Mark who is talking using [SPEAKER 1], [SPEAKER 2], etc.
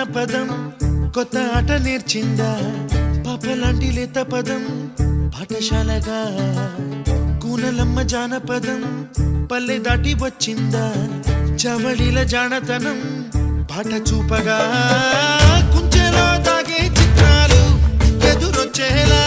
[SPEAKER 1] జానపదం కొత్త ఆట నేర్చిందా పాపలాంటి లేత పదం పాఠశాలగా కూనలమ్మ జానపదం పల్లె దాటి వచ్చిందా చవళిల జానతనం పాట చూపగా కుంచెలో దాగే చిత్రాలు ఎదురొచ్చేలా